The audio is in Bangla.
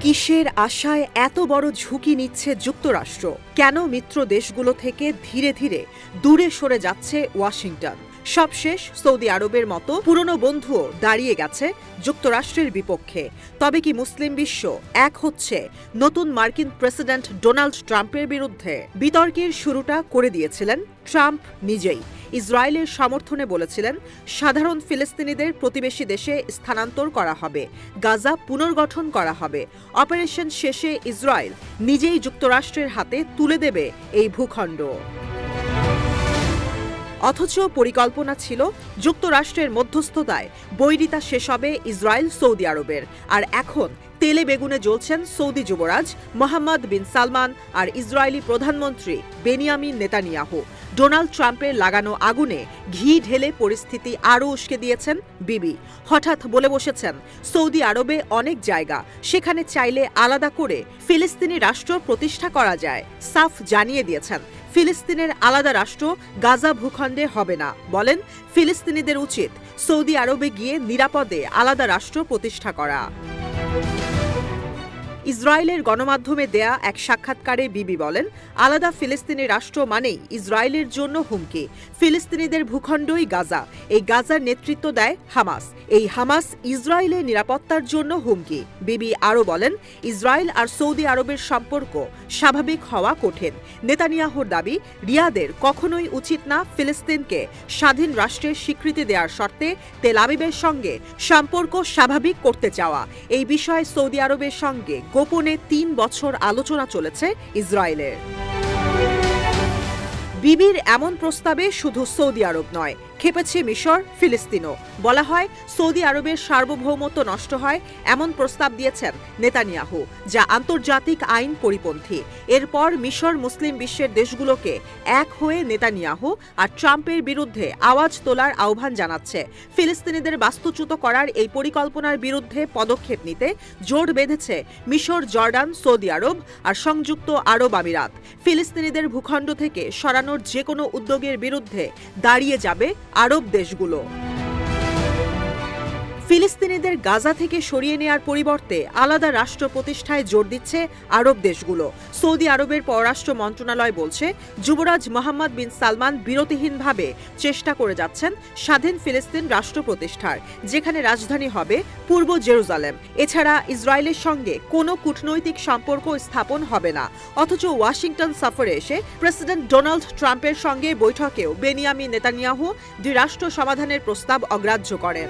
কিসের আশায় এত বড় ঝুঁকি নিচ্ছে যুক্তরাষ্ট্র? কেন মিত্র দেশগুলো থেকে ধীরে ধীরে দূরে সরে যাচ্ছে ওয়াশিংটন? সবশেষ সৌদি আরবের মতো পুরনো বন্ধুও দাঁড়িয়ে গেছে যুক্তরাষ্ট্রের বিপক্ষে। তবে কি মুসলিম বিশ্ব এক হচ্ছে নতুন মার্কিন প্রেসিডেন্ট ডোনাল্ড ট্রাম্পের বিরুদ্ধে? বিতর্কের শুরুটা করে দিয়েছিলেন ট্রাম্প নিজেই। ইসরায়েলের সমর্থনে বলেছিলেন, সাধারণ ফিলিস্তিনিদের প্রতিবেশী দেশে স্থানান্তর করা হবে, গাজা পুনর্গঠন করা হবে। অপারেশন শেষে ইসরায়েল নিজেই যুক্তরাষ্ট্রের হাতে তুলে দেবে এই ভূখণ্ড। অথচ পরিকল্পনা ছিল যুক্তরাষ্ট্রের মধ্যস্থতায় বৈরিতা শেষ হবে ইসরায়েল সৌদি আরবের। আর এখন তেলে বেগুনে জ্বলছেন সৌদি যুবরাজ মোহাম্মদ বিন সালমান আর ইসরায়েলি প্রধানমন্ত্রী বেনিয়ামিন নেতানিয়াহু। ডোনাল্ড ট্রাম্পের লাগানো আগুনে ঘি ঢেলে পরিস্থিতি আরও উস্কে দিয়েছেন বিবি। হঠাৎ বলে বসেছেন, সৌদি আরবে অনেক জায়গা, সেখানে চাইলে আলাদা করে ফিলিস্তিনি রাষ্ট্র প্রতিষ্ঠা করা যায়। সাফ জানিয়ে দিয়েছেন, ফিলিস্তিনের আলাদা রাষ্ট্র গাজা ভূখণ্ডে হবে না। বলেন, ফিলিস্তিনিদের উচিত সৌদি আরবে গিয়ে নিরাপদে আলাদা রাষ্ট্র প্রতিষ্ঠা করা। ইসরায়েলের গণমাধ্যমে দেয়া এক সাক্ষাৎকারে বিবি বলেন, আলাদা ফিলিস্তিনি রাষ্ট্র মানেই ইসরায়েলের জন্য হুমকি। ফিলিস্তিনিদের ভূখণ্ডই গাজা। এই গাজার নেতৃত্ব দেয় হামাস। এই হামাস ইসরায়েলের নিরাপত্তার জন্য হুমকি। বিবি আরও বলেন, ইসরায়েল আর সৌদি আরবের সম্পর্ক স্বাভাবিক হওয়া কঠিন। নেতানিয়াহুর দাবি, রিয়াদের কখনোই উচিত না ফিলিস্তিনকে স্বাধীন রাষ্ট্রের স্বীকৃতি দেওয়ার শর্তে তেল আবিবের সঙ্গে সম্পর্ক স্বাভাবিক করতে চাওয়া। এই বিষয়ে সৌদি আরবের সঙ্গে গোপনে ৩ বছর আলোচনা চলেছে ইসরায়েলের। বিবির এমন প্রস্তাবে শুধু সৌদি আরব নয়, খেপেছে মিশর, ফিলিস্তিনও। বলা হয়, সৌদি আরবের সার্বভৌমত্ব নষ্ট হয় এমন প্রস্তাব দিয়েছেন নেতানিয়াহু, যা আন্তর্জাতিক আইন পরিপন্থী। এরপর মিশর মুসলিম বিশ্বের দেশগুলোকে এক হয়ে নেতানিয়াহু আর ট্রাম্পের বিরুদ্ধে আওয়াজ তোলার আহ্বান জানাচ্ছে। ফিলিস্তিনিদের বাস্তুচ্যুত করার এই পরিকল্পনার বিরুদ্ধে পদক্ষেপ নিতে জোট বেঁধেছে মিশর, জর্ডান, সৌদি আরব আর সংযুক্ত আরব আমিরাত। ফিলিস্তিনিদের ভূখণ্ড থেকে সরানোর যে কোনো উদ্যোগের বিরুদ্ধে দাঁড়িয়ে যাবে আরব দেশগুলো। ফিলিস্তিনিদের গাজা থেকে সরিয়ে নেয়ার পরিবর্তে আলাদা রাষ্ট্র প্রতিষ্ঠায় জোর দিচ্ছে আরব দেশগুলো। সৌদি আরবের পররাষ্ট্র মন্ত্রণালয় বলছে, যুবরাজ মোহাম্মদ বিন সালমান বিরতিহীনভাবে চেষ্টা করে যাচ্ছেন স্বাধীন ফিলিস্তিন রাষ্ট্র প্রতিষ্ঠার, যেখানে রাজধানী হবে পূর্ব জেরুজালেম। এছাড়া ইসরায়েলের সঙ্গে কোনো কূটনৈতিক সম্পর্ক স্থাপন হবে না। অথচ ওয়াশিংটন সফরে এসে প্রেসিডেন্ট ডোনাল্ড ট্রাম্পের সঙ্গে বৈঠকেও বেনিয়ামিন নেতানিয়াহু দ্বিরাষ্ট্র সমাধানের প্রস্তাব অগ্রাহ্য করেন।